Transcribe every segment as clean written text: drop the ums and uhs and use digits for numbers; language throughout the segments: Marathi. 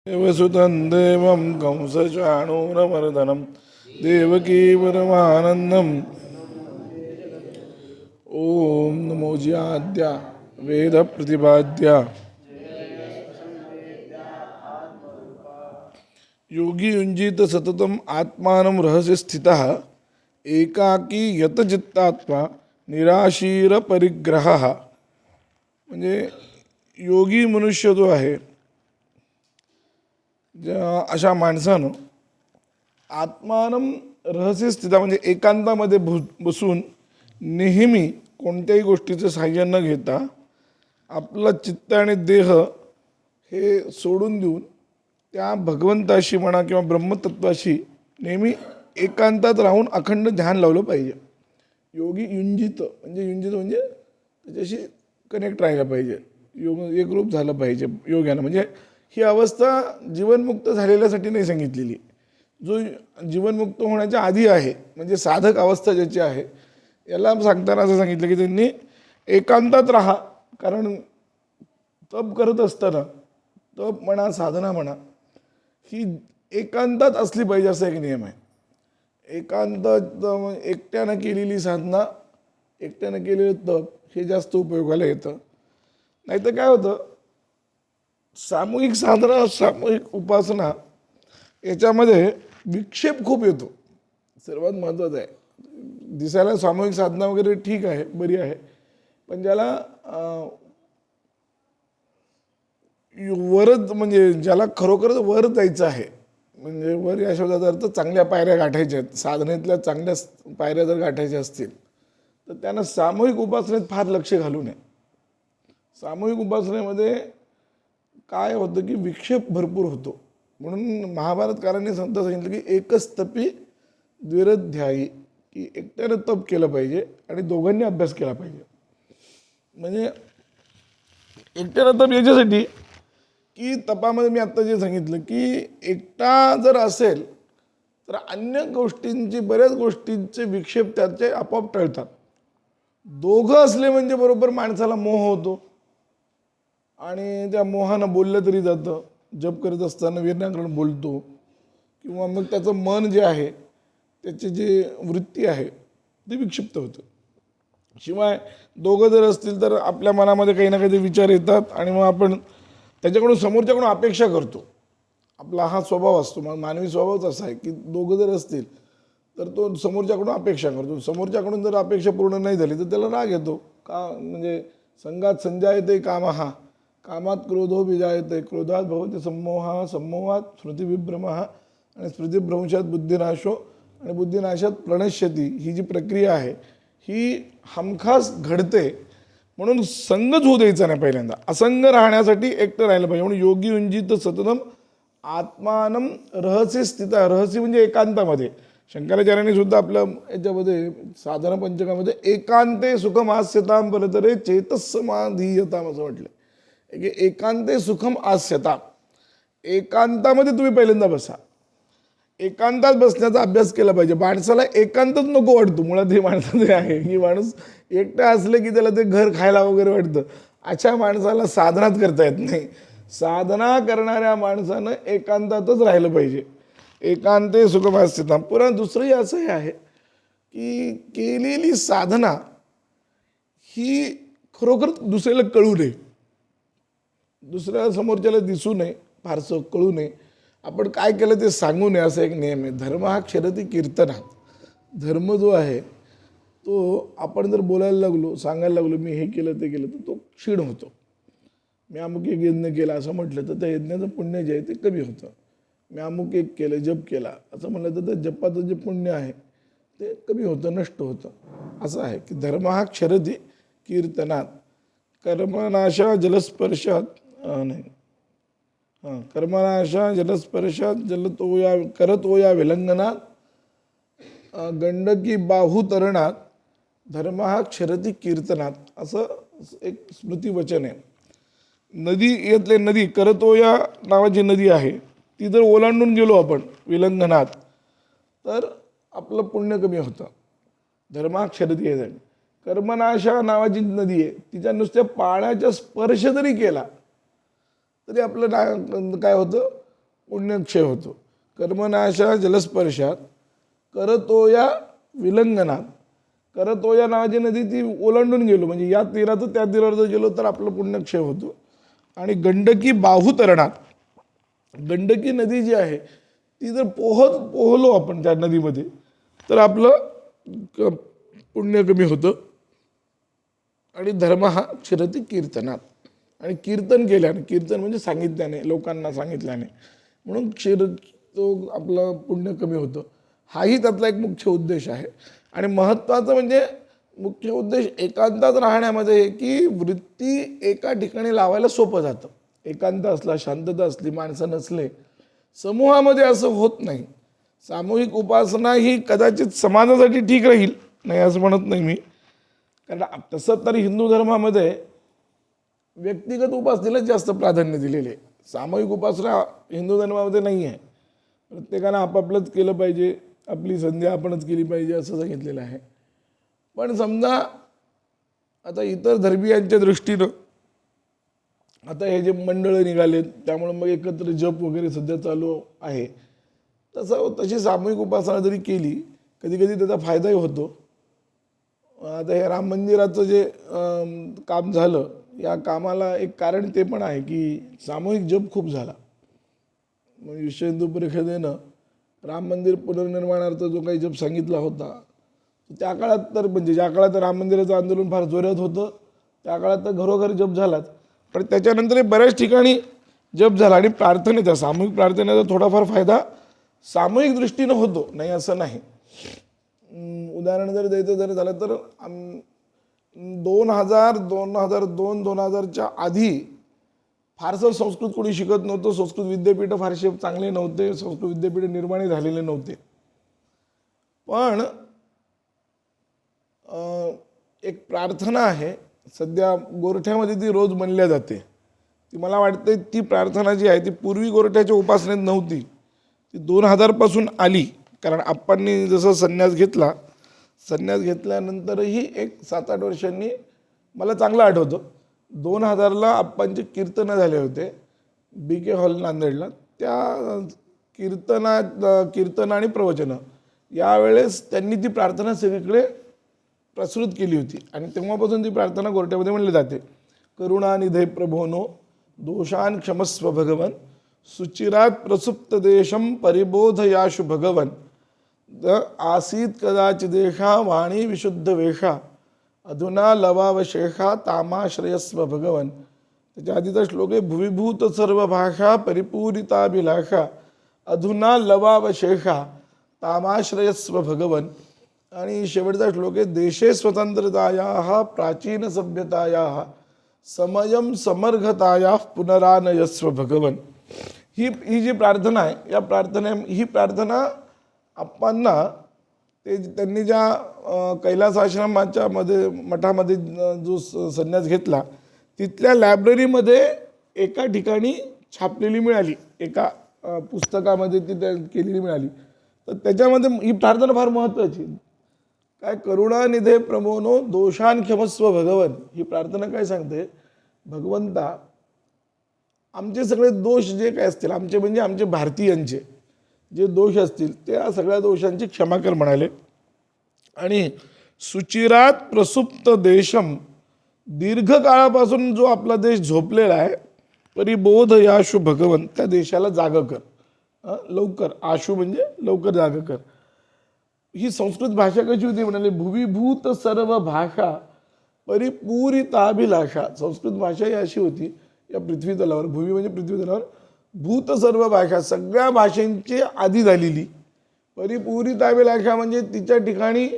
देवसुतं देवं कंसचाणूरमर्दनं देवकी परमानन्दम् ॐ नमो ज्याद्या वेदप्रतिपाद्या योगी युञ्जीत सततम् आत्मानं रहस्य स्थितः एकाकी यतचित्तात्मा निराशीरपरिग्रहः. म्हणजे योगी मनुष्य जो आहे, अशा माणसानं आत्मानं रहस्य स्थिता म्हणजे एकांतामध्ये बसून नेहमी कोणत्याही गोष्टीचं साहाय्य न घेता आपला चित्त आणि देह हे सोडून देऊन त्या भगवंताशी म्हणा किंवा ब्रह्मतत्वाशी नेहमी एकांतात राहून अखंड ध्यान लावलं पाहिजे. योगी युंजित म्हणजे त्याच्याशी कनेक्ट राहायला पाहिजे, योग एकरूप झालं पाहिजे योग्यानं. म्हणजे ही अवस्था जीवनमुक्त झालेल्यासाठी नाही सांगितलेली, जो जीवनमुक्त होण्याच्या आधी आहे म्हणजे साधक अवस्था ज्याची आहे याला सांगताना असं सांगितलं की त्यांनी एकांतात राहा. कारण तप करत असताना, तप म्हणा साधना म्हणा, ही एकांतात असली पाहिजे असा एक नियम आहे. एकांतात एकट्यानं केलेली साधना, एकट्यानं केलेलं तप हे जास्त उपयोगाला येतं. नाही तर काय होतं, सामूहिक साधना सामूहिक उपासना याच्यामध्ये विक्षेप खूप येतो. सर्वात महत्त्वाचं आहे, दिसायला सामूहिक साधना वगैरे ठीक आहे, बरी आहे, पण ज्याला वरच म्हणजे ज्याला खरोखरच वर जायचं आहे, म्हणजे वर या शब्दाचा अर्थ चांगल्या पायऱ्या गाठायच्या आहेत, साधनेतल्या चांगल्या पायऱ्या जर गाठायच्या असतील तर त्यांना सामूहिक उपासनेत फार लक्ष घालू नये. सामूहिक उपासनेमध्ये काय होतं की विक्षेप भरपूर होतो. म्हणून महाभारतकारांनी सांगितलं की एकच तपी द्विरध्यायी, की एकट्यानं तप केलं पाहिजे आणि दोघांनी अभ्यास केला पाहिजे. म्हणजे एकट्यानं तप याच्यासाठी की तपामध्ये मी आत्ता जे सांगितलं की एकटा जर असेल तर अन्य गोष्टींची, बऱ्याच गोष्टींचे विक्षेप त्याचे आपोआप टळतात. दोघं असले म्हणजे बरोबर माणसाला मोह होतो आणि त्या मोहानं बोललं तरी जातं. जप करत असताना व्याकरण बोलतो किंवा मग त्याचं मन जे आहे, त्याची जी वृत्ती आहे ती विक्षिप्त होतं. शिवाय दोघं जर असतील तर आपल्या मनामध्ये काही ना काही विचार येतात आणि मग आपण त्याच्याकडून समोरच्याकडून अपेक्षा करतो. आपला हा स्वभाव असतो, मानवी स्वभावच असा आहे की दोघं जर असतील तर तो समोरच्याकडून अपेक्षा करतो. समोरच्याकडून जर अपेक्षा पूर्ण नाही झाली तर त्याला राग येतो. का म्हणजे संघात संजायते कामहा, कामात क्रोधो विजायते, क्रोधात भवति सम्मोह, सम्मोहात स्मृतिविभ्रम आणि स्मृतिभ्रंशात बुद्धिनाशो आणि बुद्धिनाशात प्रणश्यती. ही जी प्रक्रिया आहे ही हमखास घडते. म्हणून संगच होऊ द्यायचा नाही. पहिल्यांदा असंग राहण्यासाठी एकटं राहिलं पाहिजे. म्हणून योगी युंजित सततम आत्मानं रहस्य स्थित. रहस्य म्हणजे एकांतामध्ये. शंकराचार्यांनी सुद्धा आपल्या याच्यामध्ये साधना पंचकामध्ये एकांते सुखम आस्यताम परतरे चेतसमाधीयताम असं म्हटलं की एकांते सुखम आस्यताम, एकांतामध्ये तुम्ही पहिल्यांदा बसा. एकांतात बसण्याचा अभ्यास केला पाहिजे. माणसाला एकांतच नको वाटतो. मुळात हे माणसाचं आहे की माणूस एकटा असले की त्याला ते घर खायला वगैरे वाटतं. अशा माणसाला साधनाच करता येत नाही. साधना करणाऱ्या माणसानं एकांतातच राहिलं पाहिजे. एकांते सुखमास्यता. पुन्हा दुसरंही असंही आहे की केलेली साधना ही खरोखर दुसऱ्याला कळू नये, दुसऱ्या समोरच्याला दिसू नये, फारसं कळू नये. आपण काय केलं ते सांगू नये असा एक नियम आहे. धर्म हा क्षरती कीर्तनात. धर्म जो आहे तो आपण जर बोलायला लागलो, सांगायला लागलो मी हे केलं ते केलं, तर तो क्षीण होतो. मी अमुक एक यज्ञ केला असं म्हटलं तर त्या यज्ञाचं पुण्य जे आहे ते कमी होतं. मी अमुक एक केलं, जप केला असं म्हटलं तर त्या जपाचं जे पुण्य आहे ते कमी होतं, नष्ट होतं. असं आहे की धर्म हा क्षरती कीर्तनात, कर्मनाशा जलस्पर्शात नाही कर्मनाशा जलस्पर्शात जलतोया करतोया विलंगनात गंडकी बाहू तरणात धर्म हा क्षरती कीर्तनात असं एक स्मृतिवचन आहे. नदी यातले नदी करतोया नावाची नदी आहे, ती जर ओलांडून गेलो आपण विलंगनात तर आपलं पुण्य कमी होतं. धर्म हा क्षरती आहे. कर्मनाशा नावाची नदी आहे, तिच्या नुसत्या पाण्याचा स्पर्श जरी केला तरी आपलं काय होतं, पुण्यक्षय होतो. कर्मनाशा जलस्पर्शात करतो या विलंगनात. करतो या नावाची नदी ती ओलांडून गेलो म्हणजे या तीरातून त्या तीरावर जर गेलो तर आपलं पुण्यक्षय होतो. आणि गंडकी बाहुतरणात, गंडकी नदी जी आहे ती जर पोहलो आपण त्या नदीमध्ये तर आपलं पुण्य कमी होतं. आणि धर्म हा क्षरती कीर्तनात. आणि कीर्तन केल्याने, कीर्तन म्हणजे सांगितल्याने, लोकांना सांगितल्याने, म्हणून तो आपलं पुण्य कमी होतं. हाही त्यातला एक मुख्य उद्देश आहे. आणि महत्त्वाचं म्हणजे मुख्य उद्देश एकांतात राहण्यामध्ये आहे की वृत्ती एका ठिकाणी लावायला सोपं जातं. एकांत असला, शांतता असली, माणसं नसले, समूहामध्ये असं होत नाही. सामूहिक उपासना ही कदाचित समाजासाठी ठीक राहील, नाही असं म्हणत नाही मी, कारण तसं तर हिंदू धर्मामध्ये व्यक्तिगत उपासनेलाच जास्त प्राधान्य दिलेले आहे. सामूहिक उपासना हिंदू धर्मामध्ये नाही आहे. प्रत्येकानं आपापलंच केलं पाहिजे, आपली संध्या आपणच केली पाहिजे असं सांगितलेलं आहे. पण समजा आता इतर धर्मीयांच्या दृष्टीनं आता हे जे मंडळं निघालेत त्यामुळे मग एकत्र जप वगैरे सध्या चालू आहे, तशी सामूहिक उपासना जरी केली कधी कधी त्याचा फायदाही होतो. आता हे राम मंदिराचं जे काम झालं, या कामाला एक कारण ते पण आहे की सामूहिक जप खूप झाला. मग विश्व हिंदू परिषदेनं राम मंदिर पुनर्निर्माणार्थ जो काही जप सांगितला होता, त्या काळात तर म्हणजे ज्या काळात राम मंदिराचं आंदोलन फार जोरात होतं त्या काळात तर घरोघर जप झालाच. पण त्याच्यानंतर बऱ्याच ठिकाणी जप झाला. आणि प्रार्थनेचा, सामूहिक प्रार्थनेचा थोडाफार फायदा सामूहिक दृष्टीनं होतो, नाही असं नाही. उदाहरण जर द्यायचं जर झालं तर 2002-2000च्या आधी फारसं संस्कृत कोणी शिकत नव्हतं. संस्कृत विद्यापीठं फारसे चांगले नव्हते, संस्कृत विद्यापीठ निर्माण झालेले नव्हते. पण एक प्रार्थना आहे सध्या गोरठ्यामध्ये, ती रोज म्हणल्या जाते. ती मला वाटते ती प्रार्थना जी आहे ती पूर्वी गोरठ्याच्या उपासनेत नव्हती, ती 2000पासून आली. कारण आप्पांनी जसं संन्यास घेतला, संन्यास घेतल्यानंतरही एक 7-8 वर्षांनी मला चांगलं आठवतं 2000ला आप्पांचे कीर्तनं झाले होते BK हॉल नांदेडला. त्या कीर्तन आणि प्रवचनं यावेळेस त्यांनी ती प्रार्थना सगळीकडे प्रसृत केली होती. आणि तेव्हापासून ती प्रार्थना गोरठ्यामध्ये म्हणली जाते. करुणानिधे प्रभोनो दोषान क्षमस्व भगवन सुचिरात प्रसुप्त देशम परिबोधयाशु भगवन आसीत कदाचिदेशा वाणी विशुद्ध वेशा अधुना लवावशेषा तामाश्रयस्व भगवन. त्याच्या आधीचा श्लोक आहे भुविभूत सर्व भाषा परिपूरिताभिलाषा अधुना लवावशेषा तामाश्रयस्व भगवन. आणि शेवटचा श्लोक आहे देशे स्वतंत्रताया प्राचीन सभ्यताया समयम समर्घताया पुनरानयस्व भगवन. ही जी प्रार्थना आहे, या ही प्रार्थना आप्पांना त्यांनी ज्या कैलास आश्रमाच्या मठामध्ये जो संन्यास घेतला तिथल्या लायब्ररीमध्ये एका ठिकाणी छापलेली मिळाली, एका पुस्तकामध्ये ती केलेली मिळाली. तर त्याच्यामध्ये ही प्रार्थना फार महत्त्वाची. काय करुणानिधे प्रभोनो दोषान क्षमस्व भगवन. ही प्रार्थना काय सांगते, भगवंता आमचे सगळे दोष जे काय असतील, आमचे म्हणजे आमचे भारतीयांचे जे दोष असतील त्या सगळ्या दोषांची क्षमा कर म्हणाले. आणि सुचिरात प्रसुप्त देशम, दीर्घकाळापासून जो आपला देश झोपलेला आहे, परिबोध याशु भगवन, त्या देशाला जाग कर, लवकर. आशु म्हणजे लवकर जाग कर. ही संस्कृत भाषा कशी होती म्हणाले भुविभूत सर्व भाषा परिपूरिताभिलाषा. संस्कृत भाषा ही अशी होती या पृथ्वी तलावर, भूमी म्हणजे पृथ्वी तलावर, भूत सर्व भाषा सगळ्या भाषांची आधी झालेली, परिपूरिताभिलाषा म्हणजे तिच्या ठिकाणी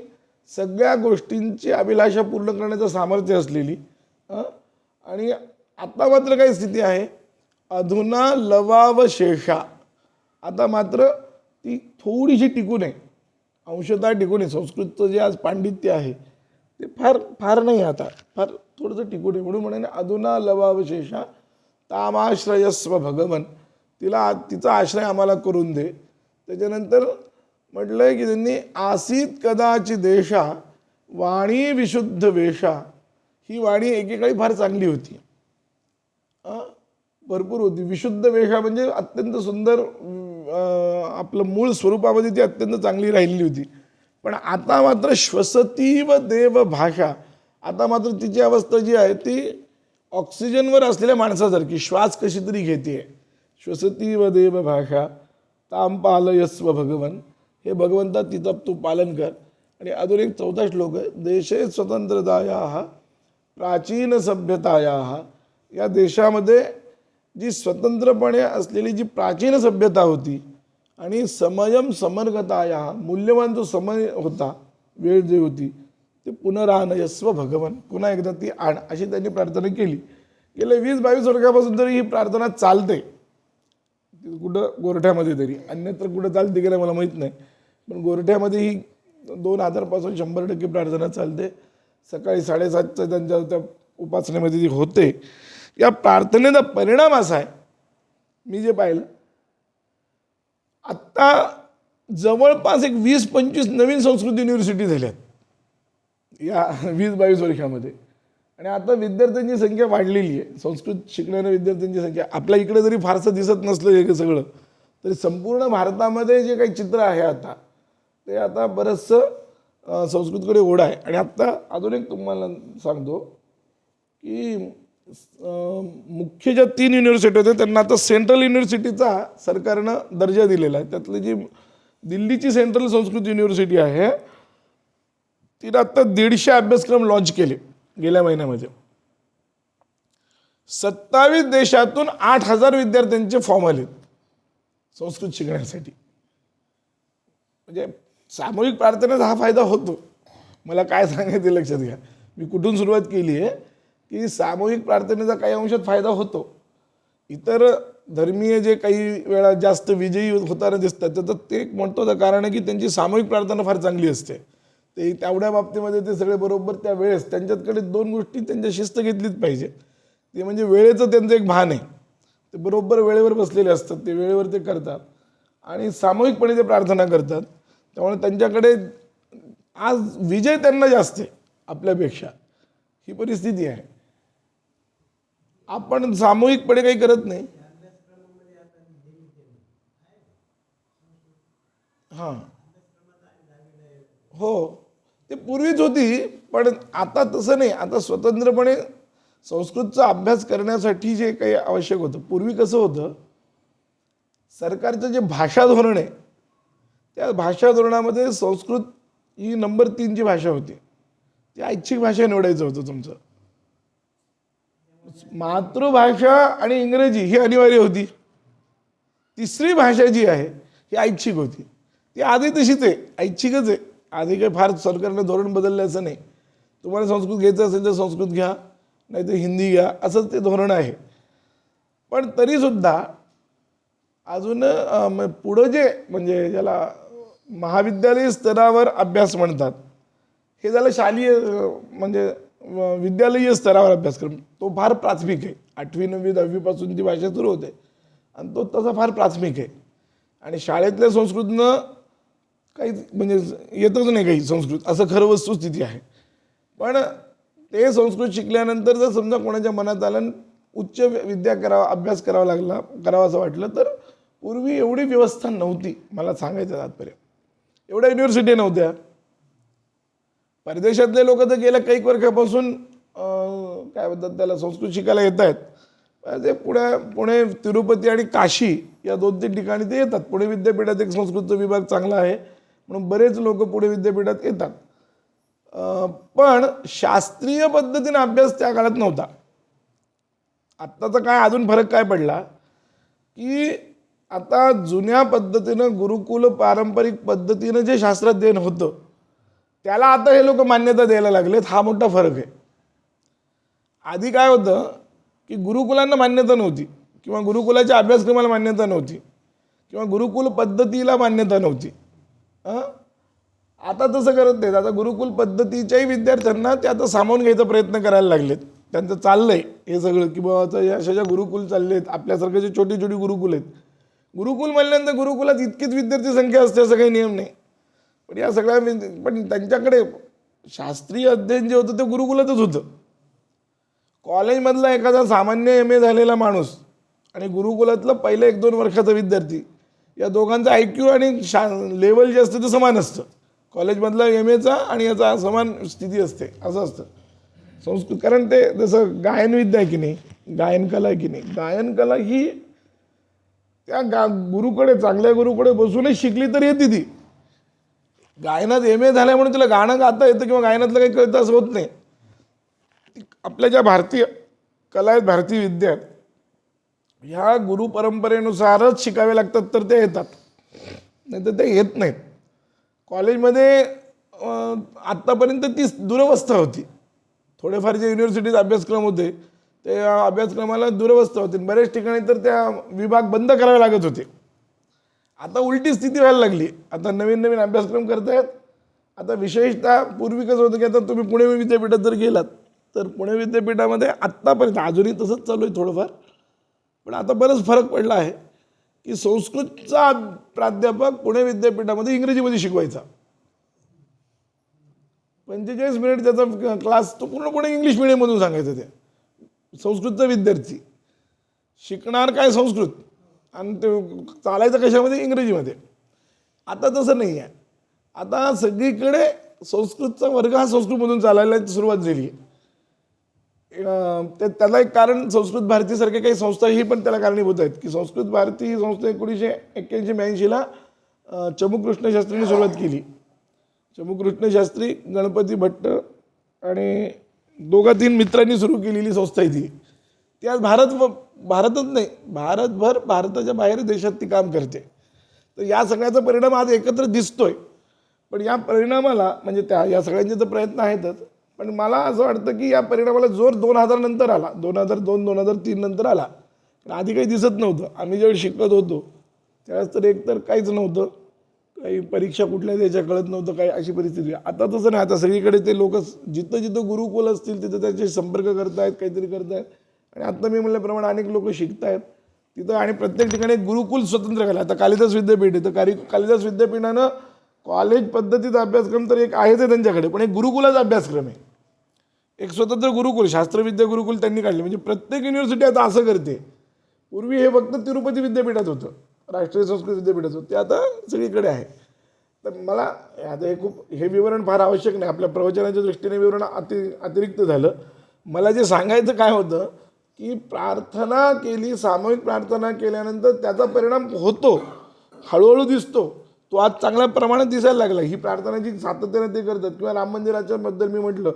सगळ्या गोष्टींची अभिलाषा पूर्ण करण्याचं सामर्थ्य असलेली. आणि आता मात्र काय स्थिती आहे, अधुना लवावशेषा, आता मात्र ती थोडीशी टिकून आहे, अंशतः टिकून आहे. संस्कृतचं जे आज पांडित्य आहे ते फार नाही, आता फार थोडंसं टिकून आहे. म्हणून म्हणे अधुना लवावशेषा तामाश्रयस्व भगवन, तिचा आश्रय आम्हाला करून दे. त्याच्यानंतर म्हटलंय की त्यांनी आसीत कदाचित देशा वाणी विशुद्ध वेशा. ही वाणी एकेकाळी फार चांगली होती, भरपूर होती. विशुद्ध वेशा म्हणजे अत्यंत सुंदर, आपलं मूळ स्वरूपामध्ये ती अत्यंत चांगली राहिलेली होती. पण आता मात्र श्वसतीव देव भाषा, आता मात्र तिची अवस्था जी आहे ती ऑक्सिजनवर असलेल्या माणसासारखी, श्वास कशी तरी घेते. श्वसतीव देव भाषा ताम पालयस्व भगवन, हे भगवंता तिचं तू पालन कर. आणि अजून एक चौथा श्लोक आहे, देशे स्वतंत्रताया प्राचीन सभ्यताया, या देशामध्ये जी स्वतंत्रपणे असलेली जी प्राचीन सभ्यता होती आणि समयम समर्गताया, मूल्यवान जो समय होता, वेळ जी होती, ते पुनरानयस्व भगवन, पुन्हा एकदा ती आण, अशी त्यांनी प्रार्थना केली. गेल्या 20-22 वर्षापासून तरी ही प्रार्थना चालते, कुठं गोरठ्यामध्ये तरी, अन्यत्र कुठं चालते की नाही मला माहीत नाही, पण गोरठ्यामध्ये ही 2000 पासून 100% प्रार्थना चालते. सकाळी 7:30 त्यांच्या त्या उपासनेमध्ये जी होते. या प्रार्थनेचा परिणाम असा आहे, मी जे पाहिलं, आत्ता जवळपास एक 20-25 नवीन संस्कृत युनिव्हर्सिटी झाल्यात या 20-22 वर्षामध्ये. आणि आता विद्यार्थ्यांची संख्या वाढलेली आहे, संस्कृत शिकणाऱ्या विद्यार्थ्यांची संख्या. आपल्या इकडे जरी फारसं दिसत नसलं हे सगळं, तरी संपूर्ण भारतामध्ये जे काही चित्र आहे आता, ते आता बरंचसं संस्कृतकडे ओढ आहे. आणि आत्ता अजून एक तुम्हाला सांगतो की मुख्य ज्या 3 युनिव्हर्सिटी होत्या त्यांना आता सेंट्रल युनिव्हर्सिटीचा सरकारनं दर्जा दिलेला आहे. त्यातली जी दिल्लीची सेंट्रल संस्कृत युनिव्हर्सिटी आहे, तिने आत्ता 150 अभ्यासक्रम लॉन्च केले गेल्या महिन्यामध्ये. 27 देशातून 8000 विद्यार्थ्यांचे फॉर्म आलेत संस्कृत शिकण्यासाठी. म्हणजे सामूहिक प्रार्थनेचा हा फायदा होतो. मला काय सांगायचं लक्षात घ्या, मी कुठून सुरुवात केली आहे की सामूहिक प्रार्थनेचा काही अंशात फायदा होतो. इतर धर्मीय जे काही वेळा जास्त विजयी होताना दिसतात, त्याचं ते एक महत्त्वाचं कारण आहे की त्यांची सामूहिक प्रार्थना फार चांगली असते. ते तेवढ्या बाबतीमध्ये ते सगळे बरोबर त्या वेळेस, त्यांच्याकडे 2 गोष्टी त्यांच्या शिस्त घेतलीच पाहिजे. ते म्हणजे वेळेचं त्यांचं एक भान आहे, ते बरोबर वेळेवर बसलेले असतात, ते वेळेवर ते करतात आणि सामूहिकपणे ते प्रार्थना करतात. त्यामुळे त्यांच्याकडे आज विजय त्यांना जास्त आहे आपल्यापेक्षा, ही परिस्थिती आहे. आपण सामूहिकपणे काही करत नाही. हां, हो, ते पूर्वीच होती, पण आता तसं नाही. आता स्वतंत्रपणे संस्कृतचा अभ्यास करण्यासाठी जे काही आवश्यक होतं, पूर्वी कसं होतं, सरकारचं जे भाषा धोरण आहे, त्या भाषा धोरणामध्ये संस्कृत ही नंबर 3ची भाषा होती. ती ऐच्छिक भाषा निवडायचं होतं तुमचं. मातृभाषा आणि इंग्रजी ही अनिवार्य होती. तिसरी भाषा जी आहे ही ऐच्छिक होती. ती आधी तशीच आहे, ऐच्छिकच आहे. आधी काही फार सरकारने धोरण बदललं असं नाही. तुम्हाला संस्कृत घ्यायचं असेल तर संस्कृत घ्या, नाही तर हिंदी घ्या, असंच ते धोरण आहे. पण तरीसुद्धा अजून पुढं जे म्हणजे ज्याला महाविद्यालयीन स्तरावर अभ्यास म्हणतात, हे झालं शालेय म्हणजे विद्यालयीय स्तरावर अभ्यासक्रम. तो फार प्राथमिक आहे. 8वी 9वी 10वीपासून ती भाषा सुरू होते आणि तो तसा फार प्राथमिक आहे. आणि शाळेतल्या संस्कृतनं काही म्हणजे येतच नाही काही संस्कृत, असं खरं वस्तुस्थिती आहे. पण ते संस्कृत शिकल्यानंतर जर समजा कोणाच्या मनात आलं उच्च विद्या अभ्यास करावा असं वाटलं, तर पूर्वी एवढी व्यवस्था नव्हती. मला सांगायचं तात्पर्य, एवढ्या युनिव्हर्सिटी नव्हत्या. परदेशातले लोक तर गेल्या काही वर्षापासून काय म्हणतात त्याला, संस्कृत शिकायला येत आहेत. ते पुणे, तिरुपती आणि काशी या 2-3 ठिकाणी ते येतात. पुणे विद्यापीठात एक संस्कृतचा विभाग चांगला आहे म्हणून बरेच लोक पुणे विद्यापीठात येतात. पण शास्त्रीय पद्धतीने अभ्यास त्या काळात नव्हता. आत्ताचा काय अजून फरक काय पडला की आता जुन्या पद्धतीनं गुरुकुल पारंपरिक पद्धतीनं जे शास्त्राध्ययन होतं त्याला आता हे लोक मान्यता द्यायला लागलेत. हा मोठा फरक आहे. आधी काय होतं की गुरुकुलांना मान्यता नव्हती किंवा गुरुकुलाच्या अभ्यासक्रमाला मान्यता नव्हती किंवा गुरुकुल पद्धतीला मान्यता नव्हती. आता तसं करत नाहीत. आता गुरुकुल पद्धतीच्याही विद्यार्थ्यांना ते आता सामावून घ्यायचा प्रयत्न करायला लागलेत. त्यांचं चाललंय हे सगळं की बाबा अशा ज्या गुरुकुल चालले आहेत, आपल्यासारखे जे छोटी छोटी गुरुकुल आहेत, गुरुकुल म्हणल्यानंतर गुरुकुलात इतकीच विद्यार्थी संख्या असते असं काही नियम नाही. पण या सगळ्या पण त्यांच्याकडे शास्त्रीय अध्ययन जे होतं ते गुरुकुलातच होतं. कॉलेजमधला एखादा सामान्य MA झालेला माणूस आणि गुरुकुलातला पहिल्या 1-2 वर्षाचा विद्यार्थी या दोघांचा IQ आणि लेवल जे असतं ते समान असतं. कॉलेजमधला MAचा आणि याचा समान स्थिती असते, असं असतं संस्कृत. कारण ते जसं गायनविद्या आहे की नाही, गायनकला आहे की नाही, गायनकला ही त्या गुरुकडे, चांगल्या गुरुकडे बसूनच शिकली तर येते ती. गायनात MA झाल्या म्हणून तिला गाणं गाता येतं किंवा गायनातलं काही कळतं असं होत नाही. आपल्या ज्या भारतीय कला आहेत, भारतीय विद्या आहेत, ह्या गुरु परंपरेनुसारच शिकावे लागतात तर ते येतात, नाही तर ते येत नाहीत. कॉलेजमध्ये आत्तापर्यंत ती दुरवस्था होती. थोडेफार जे युनिव्हर्सिटीत अभ्यासक्रम होते ते अभ्यासक्रमाला दुरवस्था होती. बऱ्याच ठिकाणी तर त्या विभाग बंद करावे लागत होते. आता उलटी स्थिती व्हायला लागली. आता नवीन नवीन अभ्यासक्रम करतायत. आता विशेषतः पूर्वी कसं होतं की आता तुम्ही पुणे विद्यापीठात जर गेलात तर पुणे विद्यापीठामध्ये आत्तापर्यंत, अजूनही तसंच चालू आहे थोडंफार, पण आता बरंच फरक पडला आहे की संस्कृतचा प्राध्यापक पुणे विद्यापीठामध्ये इंग्रजीमध्ये शिकवायचा. 45 मिनिट त्याचा क्लास तो पूर्णपणे इंग्लिश मिडियममधून सांगायचा. ते संस्कृतचा विद्यार्थी शिकणार काय संस्कृत आणि ते चालायचं कशामध्ये, इंग्रजीमध्ये. आता तसं नाही आहे. आता सगळीकडे संस्कृतचा वर्ग हा संस्कृतमधून चालायला सुरुवात झाली आहे. त्याला एक कारण संस्कृत भारतीसारख्या काही संस्था ही पण त्याला कारणीभूत आहेत की संस्कृत भारती ही संस्था 1981-82ला चमुकृष्ण शास्त्रींनी सुरुवात केली. चमुकृष्ण शास्त्री, गणपती भट्ट आणि 2-3 मित्रांनी सुरू केलेली संस्था आहे ती. ती आज भारतच नाही, भारतभर, भारताच्या बाहेर देशात ती काम करते. तर या सगळ्याचा परिणाम आज एकत्र दिसतोय. पण या परिणामाला म्हणजे या सगळ्यांचे तर प्रयत्न आहेतच, पण मला असं वाटतं की या परिणामाला जोर 2000 नंतर आला, 2002-2003 नंतर आला. पण आधी काही दिसत नव्हतं. आम्ही ज्यावेळी शिकत होतो त्यावेळेस तर एकतर काहीच नव्हतं, काही परीक्षा कुठल्या द्यायच्या कळत नव्हतं, काही अशी परिस्थिती. आता तसं नाही. आता सगळीकडे ते लोक जिथं जिथं गुरुकुल असतील तिथं त्याचे संपर्क करतायत, काहीतरी करतायत. आणि आत्ता मी म्हटल्याप्रमाणे अनेक लोक शिकत आहेत तिथं. आणि प्रत्येक ठिकाणी गुरुकुल स्वतंत्र केलं. आता कालिदास विद्यापीठ आहे, तर कालिदास विद्यापीठानं कॉलेज पद्धतीचा अभ्यासक्रम तर एक आहेच आहे त्यांच्याकडे, पण एक गुरुकुलाचा अभ्यासक्रम आहे, एक स्वतंत्र गुरुकुल, शास्त्रविद्या गुरुकुल त्यांनी काढले. म्हणजे प्रत्येक युनिव्हर्सिटी आता असं करते. पूर्वी हे फक्त तिरुपती विद्यापीठात होतं, राष्ट्रीय संस्कृत विद्यापीठात होतं, ते आता सगळीकडे आहे. तर मला आता हे विवरण फार आवश्यक नाही, आपल्या प्रवचनाच्या दृष्टीने विवरण अतिरिक्त झालं. मला जे सांगायचं काय होतं की प्रार्थना केली, सामूहिक प्रार्थना केल्यानंतर त्याचा परिणाम होतो, हळूहळू दिसतो. तो आज चांगल्या प्रमाणात दिसायला लागला. ही प्रार्थनाची सातत्याने ते करतात. किंवा राम मंदिराच्या बद्दल मी म्हटलं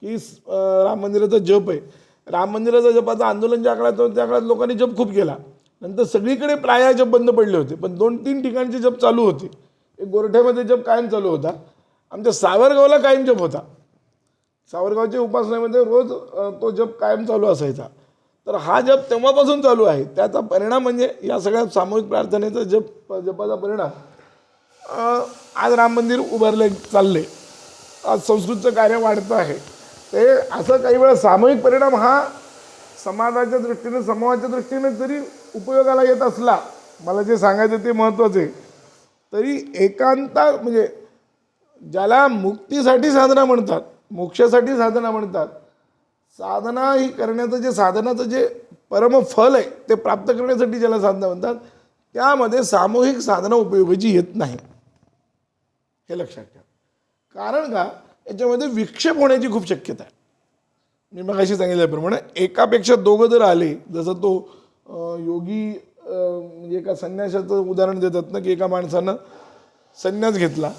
की राम मंदिराचा जप आहे. राम मंदिराचा जपाचं आंदोलन ज्या काळात होतं त्या काळात लोकांनी जप खूप केला. नंतर सगळीकडे प्राय जप बंद पडले होते, पण 2-3 ठिकाणचे जप चालू होते. एक गोरठ्यामध्ये जप कायम चालू होता. आमच्या सावरगावला कायम जप होता. सावरगावच्या उपासनेमध्ये रोज तो जप कायम चालू असायचा. तर हा जप तेव्हापासून चालू आहे. त्याचा परिणाम म्हणजे या सगळ्या सामूहिक प्रार्थनेचा जपाचा परिणाम आज राम मंदिर उभारले चालले, आज संस्कृतचं कार्य वाढतं आहे. ते असं काही वेळा सामूहिक परिणाम हा समाजाच्या दृष्टीने, समूहाच्या दृष्टीने जरी उपयोगाला येत असला, मला जे सांगायचं ते महत्त्वाचं आहे, तरी एकांता म्हणजे ज्याला मुक्तीसाठी साधना म्हणतात, मोक्षासाठी साधना म्हणतात, साधना ही करण्याचं जे साधनाचं जे परमफल आहे ते प्राप्त करण्यासाठी ज्याला साधना म्हणतात, त्यामध्ये सामूहिक साधना उपयोगाची येत नाही, हे लक्षात ठेवा. कारण का, याच्यामध्ये विक्षेप होण्याची खूप शक्यता आहे. मी मगाशी सांगितल्याप्रमाणे एकापेक्षा दोघं जर आले, जसं तो योगी म्हणजे एका संन्यासाचं उदाहरण देतात ना, की एका माणसानं संन्यास घेतला,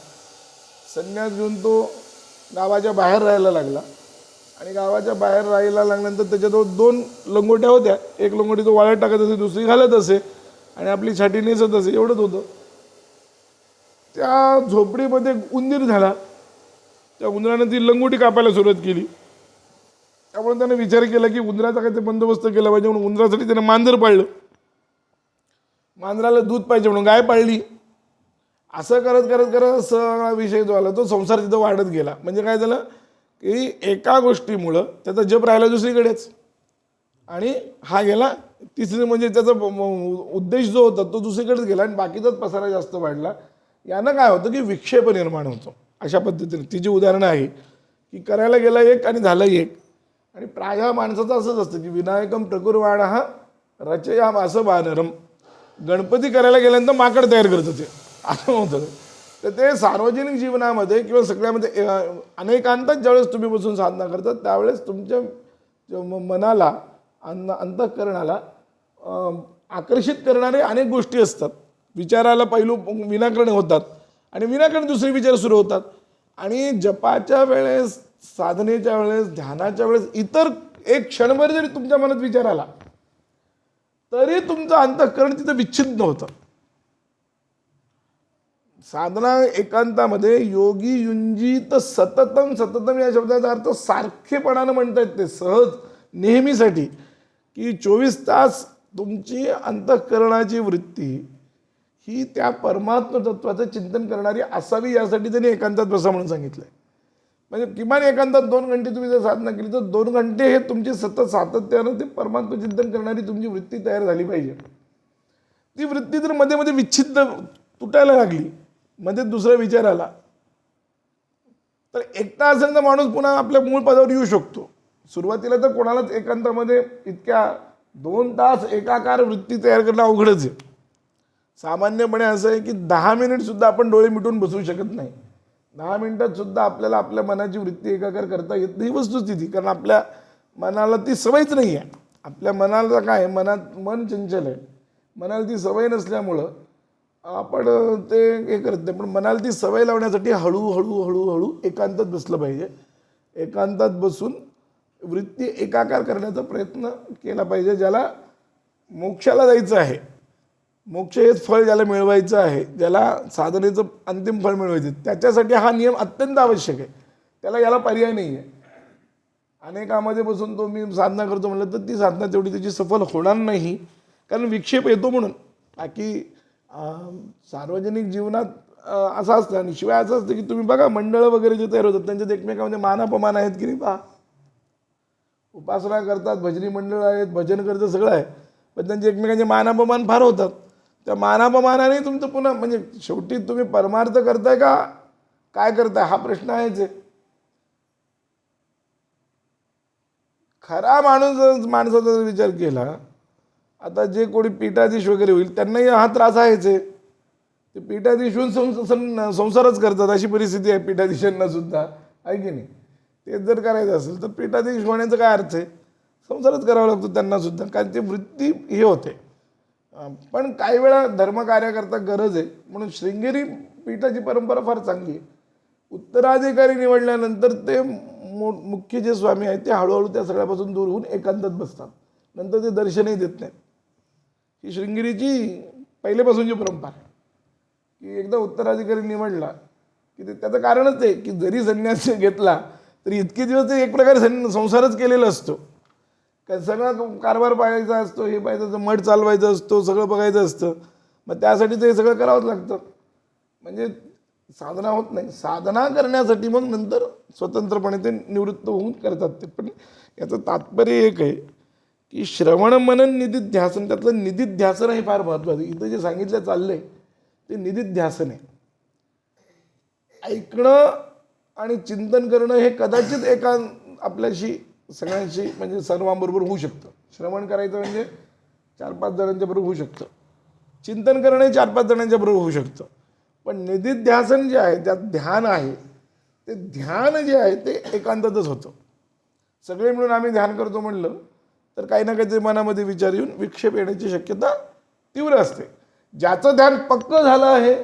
संन्यास घेऊन तो गावाच्या बाहेर राहायला लागला आणि गावाच्या बाहेर राहायला लागल्यानंतर त्याच्याजवळ 2 लंगोट्या होत्या. एक लंगोटी तो वाळत टाकत असे, दुसरी घालत असे आणि आपली छाटी नेसत असे, एवढंच होतं. त्या झोपडीमध्ये उंदीर झाला. त्या उंदरानं ती लंगोटी कापायला सुरुवात केली. त्यामुळे त्याने विचार केला की उंदराचा काही बंदोबस्त केला पाहिजे, म्हणून उंदरासाठी त्याने मांजर पाळलं. मांजराला दूध पाहिजे म्हणून गाय पाळली. असं करत करत करत सगळा विषय जो आला तो संसार तिथं वाढत गेला. म्हणजे काय झालं की एका गोष्टीमुळं त्याचा जप राहिला दुसरीकडेच आणि हा गेला तिसरी, म्हणजे त्याचा उद्देश जो होता तो दुसरीकडेच गेला आणि बाकीचाच पसारा जास्त वाढला. यानं काय होतं की विक्षेप निर्माण होतो. अशा पद्धतीने ती जी उदाहरणं आहे की करायला गेला एक आणि झालं एक. आणि प्राय माणसाचं असंच असतं की विनायकम प्रकुर्वाणः रचयाम असं बानरम. गणपती करायला गेल्यानंतर माकड तयार करतं ते, असं होतं. तर ते सार्वजनिक जीवनामध्ये किंवा सगळ्यामध्ये अनेकांतात ज्यावेळेस तुम्ही बसून साधना करता त्यावेळेस तुमच्या मनाला अंतःकरणाला आकर्षित करणारे अनेक गोष्टी असतात. विचाराला पैलू विनाकरण होतात आणि विनाकरण दुसरे विचार सुरू होतात. आणि जपाच्या वेळेस, साधनेच्या वेळेस, ध्यानाच्या वेळेस इतर एक क्षणभर जरी तुमच्या मनात विचार आला तरी तुमचं अंतःकरण तिथं विच्छिन्न होतं. साधना एकांतामध्ये योगी युंजित सततम. सततम या शब्दाचा अर्थ सारखेपणानं म्हणता येते, सहज, नेहमीसाठी, की 24 तास तुमची अंतःकरणाची वृत्ती ही त्या परमात्म तत्वाचं चिंतन करणारी असावी, यासाठी त्यांनी एकांतात बसा म्हणून सांगितलंय. म्हणजे किमान एकांतात 2 घंटे तुम्ही जर साधना केली तर 2 घंटे हे तुमची सतत सातत्यानं ते परमात्म चिंतन करणारी तुमची वृत्ती तयार झाली पाहिजे. ती वृत्ती जर मध्ये मध्ये विच्छिन्न तुटायला लागली, मध्ये दुसरा विचार आला, तर एकटा असेल तर माणूस पुन्हा आपल्या मूळ पदावर येऊ शकतो. सुरुवातीला तर कोणालाच एकांतामध्ये इतक्या 2 तास एकाकार वृत्ती तयार करणं अवघडच आहे. सामान्यपणे असं आहे की 10 मिनिट सुद्धा आपण डोळे मिटून बसू शकत नाही. 10 मिनिटात सुद्धा आपल्याला आपल्या मनाची वृत्ती एकाकार करता येत नाही, वस्तुस्थिती. कारण आपल्या मनाला ती सवयच नाही आहे. आपल्या मनाला काय, मनात मन चंचल आहे. मनाला ती सवय नसल्यामुळं आपण ते हे करत नाही. पण मनाला ती सवय लावण्यासाठी हळूहळू हळूहळू एकांतात बसलं पाहिजे. एकांतात बसून वृत्ती एकाकार करण्याचा प्रयत्न केला पाहिजे. ज्याला मोक्षाला जायचं आहे, मोक्ष हेच फळ ज्याला मिळवायचं आहे, ज्याला साधनेचं अंतिम फळ मिळवायचं, त्याच्यासाठी हा नियम अत्यंत आवश्यक आहे. त्याला याला पर्याय नाही आहे. अनेकामध्ये बसून तो मी साधना करतो म्हटलं तर ती साधना तेवढी त्याची सफल होणार नाही, कारण विक्षेप येतो म्हणून. बाकी सार्वजनिक जीवनात असं असतं. आणि शिवाय असं असतं की तुम्ही बघा मंडळं वगैरे जे तयार होतात त्यांच्यात एकमेकांमध्ये मानापमान आहेत की नाही पहा. उपासना करतात, भजनी मंडळ आहेत, भजन करतं, सगळं आहे, पण त्यांचे एकमेकांचे मानापमान फार होतात. त्या मानापमानाने तुमचं पुन्हा म्हणजे शेवटी तुम्ही परमार्थ करताय का काय करताय हा प्रश्न आहेच. खरा माणूस माणसाचा जर विचार केला, आता जे कोणी पीठाधीश वगैरे होईल त्यांनाही हा त्रास आहेच आहे. ते पीठाधीश होऊन संसारच करतात, अशी परिस्थिती आहे पीठाधीशांना सुद्धा, आहे की नाही. तेच जर करायचं असेल तर पीठाधीश होण्याचा काय अर्थ आहे, संसारच करावा लागतो त्यांना सुद्धा, कारण ती वृत्ती हे होते. पण काही वेळा धर्मकार्याकरता गरज आहे म्हणून शृंगेरी पीठाची परंपरा फार चांगली आहे. उत्तराधिकारी निवडल्यानंतर ते मुख्य जे स्वामी आहेत ते हळूहळू त्या सगळ्यापासून दूर होऊन एकांतात बसतात, नंतर ते दर्शनही देत नाहीत. ही शृंगेरीची पहिल्यापासूनची परंपरा आहे की एकदा उत्तराधिकारी निवडला की ते त्याचं कारणच आहे की जरी संन्यास घेतला तरी इतके दिवस ते एक प्रकारे संसारच केलेला असतो. कारण सगळा कारभार पाहायचा असतो, हे पाहायचं असतं, मठ चालवायचं असतो, सगळं बघायचं असतं. मग त्यासाठी ते सगळं करावंच लागतं. म्हणजे साधना होत नाही. साधना करण्यासाठी मग नंतर स्वतंत्रपणे ते निवृत्त होऊन करतात ते. पण याचं तात्पर्य एक आहे की श्रवण मनन निधिध्यासन, त्यातलं निधिध्यासन हे फार महत्त्वाचं. इथं जे सांगितलं चाललंय ते निधिध्यासन आहे. ऐकणं आणि चिंतन करणं हे कदाचित एका आपल्याशी सगळ्यांशी म्हणजे सर्वांबरोबर होऊ शकतं. श्रवण करायचं म्हणजे 4-5 जणांच्या बरोबर होऊ शकतं, चिंतन करणं हे 4-5 जणांच्या बरोबर होऊ शकतं. पण निधिध्यासन जे आहे, त्यात ध्यान आहे, ते ध्यान जे आहे ते एकांतातच होतं. सगळे मिळून आम्ही ध्यान करतो म्हणलं तर काही ना काहीतरी मनामध्ये विचार येऊन विक्षेप येण्याची शक्यता तीव्र असते. ज्याचं ध्यान पक्कं झालं आहे,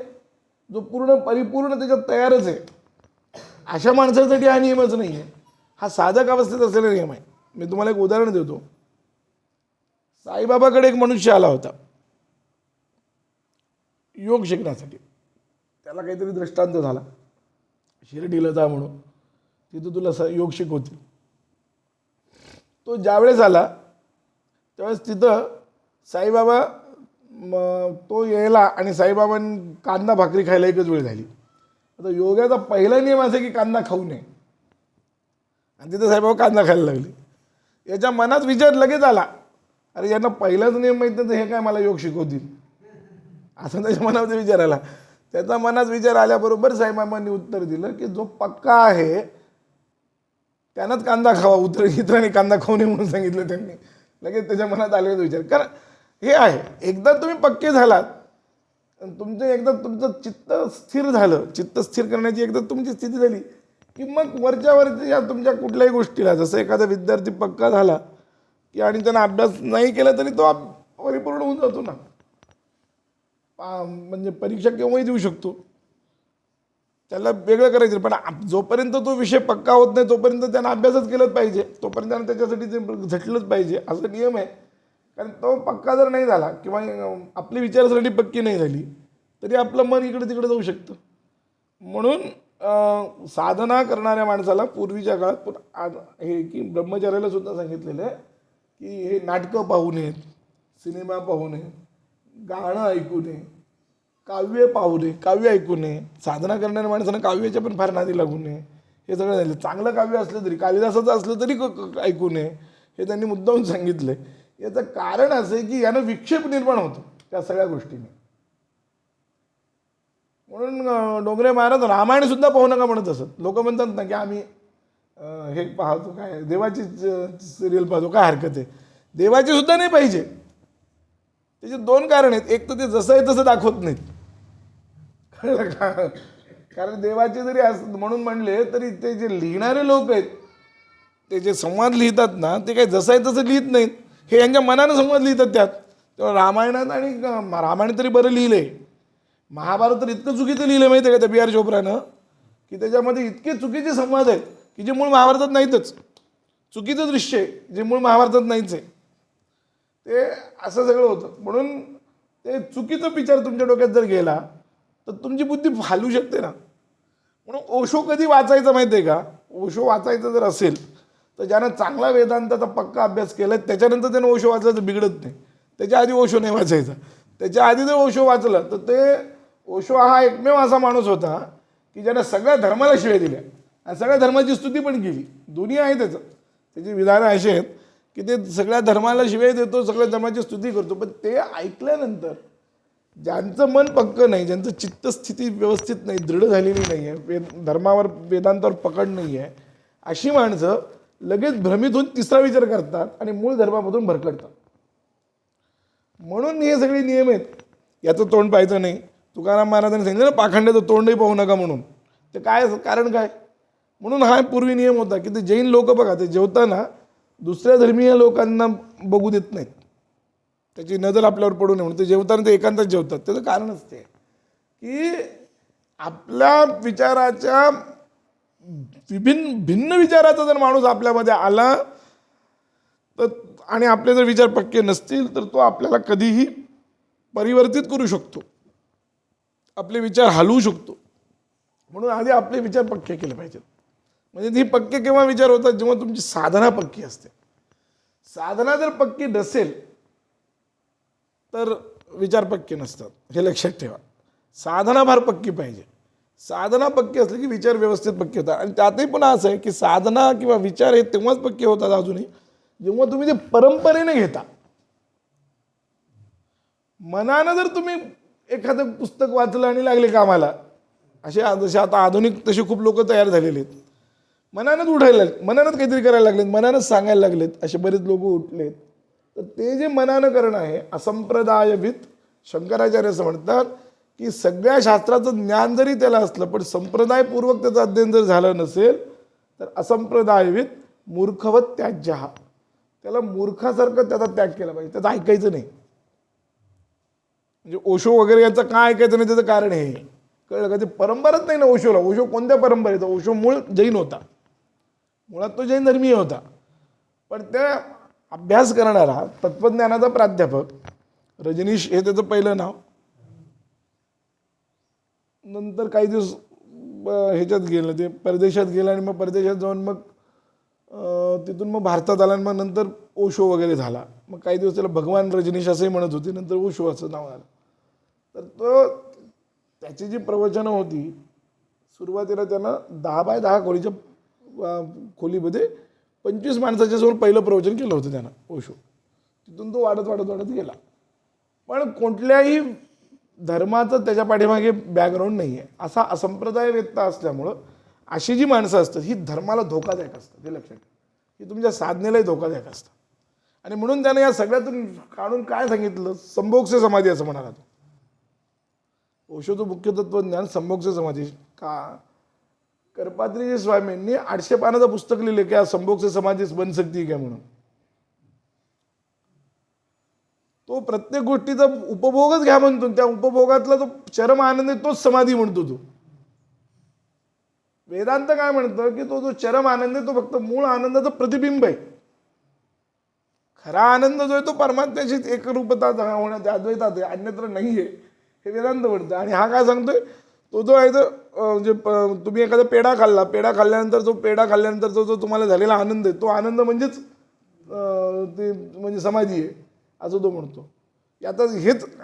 जो पूर्ण परिपूर्ण त्याच्यात तयारच आहे, अशा माणसासाठी हा नियमच नाही आहे. हा साधक अवस्थेत असलेला नियम आहे. मी तुम्हाला एक उदाहरण देतो. साईबाबाकडे एक मनुष्य आला होता योग शिकण्यासाठी. त्याला काहीतरी दृष्टांत झाला, शिर्डीला जा म्हणून, तिथं तुला योग शिकवतील. तो ज्यावेळेस आला त्यावेळेस तिथं साईबाबा तो यायला आणि साईबाबांनी कांदा भाकरी खायला एकच वेळ झाली. आता योगाचा पहिला नियम असा की कांदा खाऊ नये, आणि तिथं साईबाबा कांदा खायला लागले. याच्या मनात विचार लगेच आला, अरे यांना पहिलाच नियम माहीत नाही तर हे काय मला योग शिकवतील, असं त्याच्या मनामध्ये विचार आला. त्याचा मनात विचार आल्याबरोबर साईबाबांनी उत्तर दिलं की जो पक्का आहे त्यानंच कांदा खावा, इतरांनी कांदा खाऊ नये म्हणून सांगितलं त्यांनी. लगेच त्याच्या मनात आलेला विचार. कारण हे आहे. एकदा तुम्ही पक्के झालात, एकदा तुमचं चित्त स्थिर झालं, चित्त स्थिर करण्याची एकदा तुमची स्थिती झाली की मग वरच्या या तुमच्या कुठल्याही गोष्टीला, जसं एखादा विद्यार्थी पक्का झाला की आणि त्यानं अभ्यास नाही केला तरी तो परिपूर्ण होऊन जातो ना. म्हणजे परीक्षा केव्हाही देऊ शकतो, त्याला वेगळं करायचं. पण जोपर्यंत तो विषय पक्का होत नाही तोपर्यंत त्यानं अभ्यासच केलंच पाहिजे, तोपर्यंत त्यानं त्याच्यासाठी ते झटलंच पाहिजे, असा नियम आहे. कारण तो पक्का जर नाही झाला किंवा आपली विचारसरणी पक्की नाही झाली तरी आपलं मन इकडे तिकडे जाऊ शकतं. म्हणून साधना करणाऱ्या माणसाला पूर्वीच्या काळात हे की ब्रह्मचार्याला सुद्धा सांगितलेलं आहे की हे नाटकं पाहू नयेत, सिनेमा पाहू नये, गाणं ऐकू नये, काव्य पाहू नये, काव्य ऐकू नये. साधना करणाऱ्या माणसानं काव्याच्या पण फार नादी लागू नये. हे सगळं झालं. चांगलं काव्य असलं तरी, कालिदासाचं असलं तरी ऐकू नये, हे त्यांनी मुद्दामून सांगितलं आहे. याचं कारण असं आहे की यानं विक्षेप निर्माण होतो त्या सगळ्या गोष्टींनी. म्हणून डोंगरे महाराज रामायणसुद्धा पाहू नका म्हणत असत. लोक म्हणतात ना की आम्ही हे पाहतो, काय देवाची सिरियल पाहतो, काय हरकत आहे. देवाची सुद्धा नाही पाहिजे. त्याचे दोन कारण आहेत. एक तर ते जसं आहे तसं दाखवत नाहीत, कळलं का. कारण देवाचे जरी म्हणून म्हणले तरी ते जे लिहिणारे लोक आहेत, ते जे संवाद लिहितात ना, ते काही जसं आहे तसं लिहित नाहीत. हे यांच्या मनानं संवाद लिहितात त्यात. तेव्हा रामायणात आणि रामायण तरी बरं लिहिलं आहे, महाभारत तर इतकं चुकीचं लिहिलं माहिती आहे का त्या बी आर चोप्रानं, की त्याच्यामध्ये इतके चुकीचे संवाद आहेत की जे मूळ महाभारतात नाहीतच. चुकीचं दृश्य आहे जे मूळ महाभारतात नाहीच आहे. ते असं सगळं होतं. म्हणून ते चुकीचं विचार तुमच्या डोक्यात जर गेला तर तुमची बुद्धी फालू शकते ना. म्हणून ओशो कधी वाचायचं माहिती आहे का. ओशो वाचायचं जर असेल तर ज्यानं चांगला वेदांताचा पक्का अभ्यास केला त्याच्यानंतर त्यानं ओशो वाचलं तर बिघडत नाही. त्याच्या आधी ओशो नाही वाचायचा. त्याच्या आधी जर ओशो वाचलं तर ते ओशो हा एकमेव असा माणूस होता की ज्यानं सगळ्या धर्माला शिव्या दिल्या आणि सगळ्या धर्माची स्तुती पण केली. दोन्ही आहे त्याचं. त्याची विधानं अशी आहेत की ते सगळ्या धर्माला शिव्या देतो, सगळ्या धर्माची स्तुती करतो. पण ते ऐकल्यानंतर ज्यांचं मन पक्कं नाही, ज्यांचं चित्तस्थिती व्यवस्थित नाही, दृढ झालेली नाही आहे, धर्मावर वेदांतावर पकड नाही आहे, अशी माणसं लगेच भ्रमित होऊन तिसरा विचार करतात आणि मूळ धर्मामधून भरकटतात. म्हणून हे सगळे नियम आहेत. याचं तोंड पाहायचं नाही. तुकाराम महाराजांनी सांगितलं ना, पाखंड्याचं तोंडही पाहू नका म्हणून. ते काय कारण काय. म्हणून हा पूर्वी नियम होता की ते जैन लोक बघा, ते जेवताना दुसऱ्या धर्मीय लोकांना बघू देत नाहीत, त्याची नजर आपल्यावर पडू नये म्हणून. ते जेवताना ते एकांतच जेवतात. त्याचं कारणच ते की आपल्या विचाराच्या भिन्न विचाराचा जर माणूस आपल्यामध्ये आला तर आणि आपले जर विचार पक्के नसतील तर तो आपल्याला कधीही परिवर्तित करू शकतो, आपले विचार हलवू शकतो. म्हणून आधी आपले विचार पक्के केले पाहिजेत. म्हणजे ती पक्के केव्हा विचार होतात, जेव्हा तुमची साधना पक्की असते. साधना जर पक्की नसेल तर विचार पक्के नसतात, हे लक्षात ठेवा. साधना फार पक्की पाहिजे. साधना पक्की असली की विचार व्यवस्थित पक्के होतात. आणि त्यातही पुन्हा असं आहे की साधना किंवा विचार हे तेव्हाच पक्के होतात अजूनही जेव्हा तुम्ही ते परंपरेने घेता. मनानं जर तुम्ही एखादं पुस्तक वाचलं आणि लागले कामाला, जसे आता आधुनिक तसे खूप लोक तयार झालेले आहेत, मनानंच उठायला लागलेत, मनानंच काहीतरी करायला लागलेत, मनानंच सांगायला लागलेत, असे बरेच लोक उठलेत. तर ते जे मनानं करणं आहे असंप्रदायवित. शंकराचार्य असं म्हणतात की सगळ्या शास्त्राचं ज्ञान जरी त्याला असलं पण संप्रदायपूर्वक त्याचं अध्ययन जर झालं नसेल तर असंप्रदायवित मूर्खवत त्याज्यः. त्याला मूर्खासारखं त्याचा त्याग केला पाहिजे, त्याचं ऐकायचं नाही. म्हणजे ओशो वगैरे याचं काय ऐकायचं नाही त्याचं कारण हे कळलं का. ते परंपराच नाही ना ओशोला. ओशो कोणत्या परंपरेचा. ओशो मूळ जैन होता, मुळात तो जैन धर्मीय होता. पण त्या अभ्यास करणारा तत्त्वज्ञानाचा प्राध्यापक रजनीश हे त्याचं पहिलं नाव. नंतर काही दिवस ह्याच्यात गेलं, ते परदेशात गेलं आणि मग परदेशात जाऊन मग तिथून मग भारतात आला आणि मग नंतर ओशो वगैरे झाला. मग काही दिवस त्याला भगवान रजनीश असंही म्हणत होते, नंतर ओशो असं नाव आलं. तर त्याची जी प्रवचनं होती सुरुवातीला त्यानं 10 बाय 10 खोलीमध्ये 25 माणसाच्या समोर पहिलं प्रवचन केलं होतं त्यानं ओशो. तिथून तो वाढत वाढत वाढत गेला. पण कुठल्याही धर्माचं त्याच्या पाठीमागे बॅकग्राऊंड नाही आहे. असा असंप्रदायवेत्ता असल्यामुळं अशी जी माणसं असतात ही धर्माला धोकादायक असतात, हे लक्षात ठेवा. ही तुमच्या साधनेलाही धोकादायक असतात. आणि म्हणून त्याने या सगळ्यातून काढून काय सांगितलं, संभोगसे समाधी असं म्हणाला तो. ओशोचं मुख्य तत्वज्ञान संभोगसे समाधी. का करपात्रीजी स्वामींनी 800 पानाचं पुस्तक लिहिले की संभोगसे समाधी बन सकती काय म्हणून. तो प्रत्येक गोष्टीचा उपभोगच घ्या म्हणतो, त्या उपभोगातला जो चरम आनंद आहे तोच समाधी म्हणतो तो. वेदांत काय म्हणतं की तो जो चरम आनंद आहे तो फक्त मूळ आनंदाचं प्रतिबिंब आहे. खरा आनंद जो आहे तो परमात्म्याची एकरूपता होण्यात अद्वैतात आहे, अन्यत्र नाही आहे, हे वेदांत म्हणतं. आणि हा काय सांगतोय, तो जो आहे तो म्हणजे तुम्ही एखादा पेढा खाल्ला, पेढा खाल्ल्यानंतर जो तुम्हाला झालेला आनंद आहे तो आनंद म्हणजेच ते म्हणजे समाधी आहे असं तो म्हणतो. याचा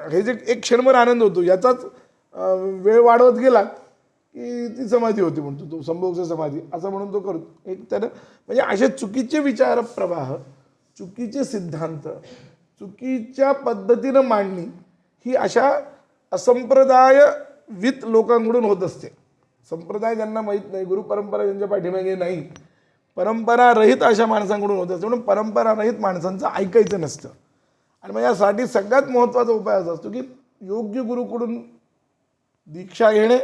हे जे एक क्षणभर आनंद होतो याचाच वेळ वाढवत गेला की ती समाधी होती म्हणतो तो, संभोगसे समाधी असं म्हणून तो करतो. एक तर म्हणजे असे चुकीचे विचार प्रवाह, चुकीचे सिद्धांत, चुकीच्या पद्धतीनं मांडणी ही अशा असंप्रदायवित लोकांकडून होत असते. संप्रदाय ज्यांना माहीत नाही, गुरुपरंपरा ज्यांच्या पाठीमागे नाही, परंपरा रहित अशा माणसांकडून होत असते. म्हणून परंपरा रहित माणसांचं ऐकायचं नसतं. आणि मग यासाठी सगळ्यात महत्त्वाचा उपाय असा असतो की योग्य गुरुकडून दीक्षा घेणे,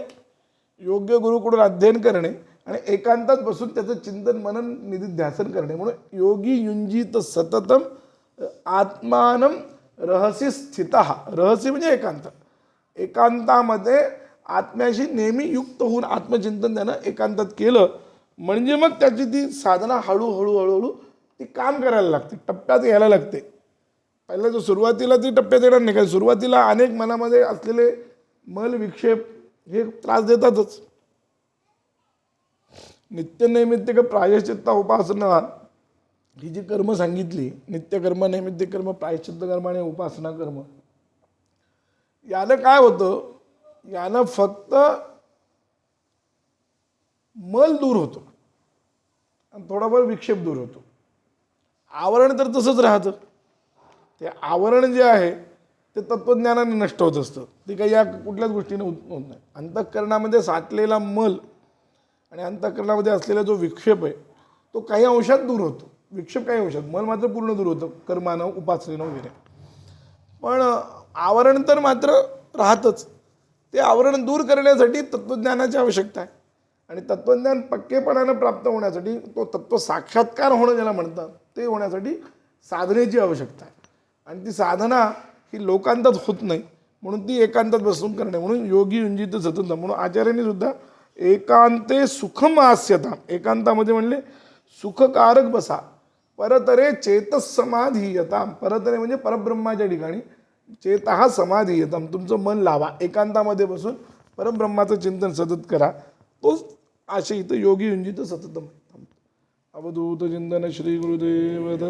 योग्य गुरुकडून अध्ययन करणे आणि एकांतात बसून त्याचं चिंतन मनन निधिध्यासन करणे. म्हणून योगी युंजित सततम आत्मानं रहसी स्थितः. रहसी म्हणजे एकांत. एकांतामध्ये आत्म्याशी नेहमी युक्त होऊन आत्मचिंतन त्यानं एकांतात केलं म्हणजे मग त्याची ती साधना हळूहळू ती काम करायला लागते, टप्प्यात यायला लागते. पहिला जो सुरुवातीला ती टप्प्यात येणार नाही, कारण सुरुवातीला अनेक मनामध्ये असलेले मल विक्षेप हे त्रास देतातच. नित्यनैमित्तिक प्रायश्चित्त उपासना ही जी कर्म सांगितली, नित्यकर्म, नैमित्तिक कर्म, प्रायश्चित्त कर्म आणि उपासना कर्म, यानं काय होतं, यानं फक्त मल दूर होतो आणि थोडाफार विक्षेप दूर होतो. आवरण तर तसंच राहतं. ते आवरण जे आहे ते तत्त्वज्ञानाने नष्ट होत असतं. ते काही या कुठल्याच गोष्टीने होत नाही. अंतःकरणामध्ये साठलेला मल आणि अंतःकरणामध्ये असलेला जो विक्षेप आहे तो काही अंशात दूर होतो. विक्षेप काही अंशात, मल मात्र पूर्ण दूर होतं कर्मानं, उपासनेनं वगैरे. पण आवरण तर मात्र राहतच. ते आवरण दूर करण्यासाठी तत्त्वज्ञानाची आवश्यकता आहे. आणि तत्त्वज्ञान पक्केपणानं प्राप्त होण्यासाठी, तो तत्त्व साक्षात्कार होणं ज्याला म्हणतात ते होण्यासाठी साधनेची आवश्यकता आहे. आणि ती साधना ही लोकांतात होत नाही, म्हणून ती एकांतात बसून करणे. म्हणून योगी युंजित सतत. म्हणून आचार्यांनी सुद्धा एकांते सुखम आस्यता, एकांतामध्ये म्हणले सुखकारक बसा, परतरे चेतस समाधीयताम. परतरे म्हणजे परब्रह्माच्या ठिकाणी, चेतः समाधीयताम, तुमचं मन लावा, एकांतामध्ये बसून परब्रह्माचं चिंतन सतत करा. तोच आशय इथं योगी युंजित सततम. अवधूत चिंतन श्री गुरुदेव.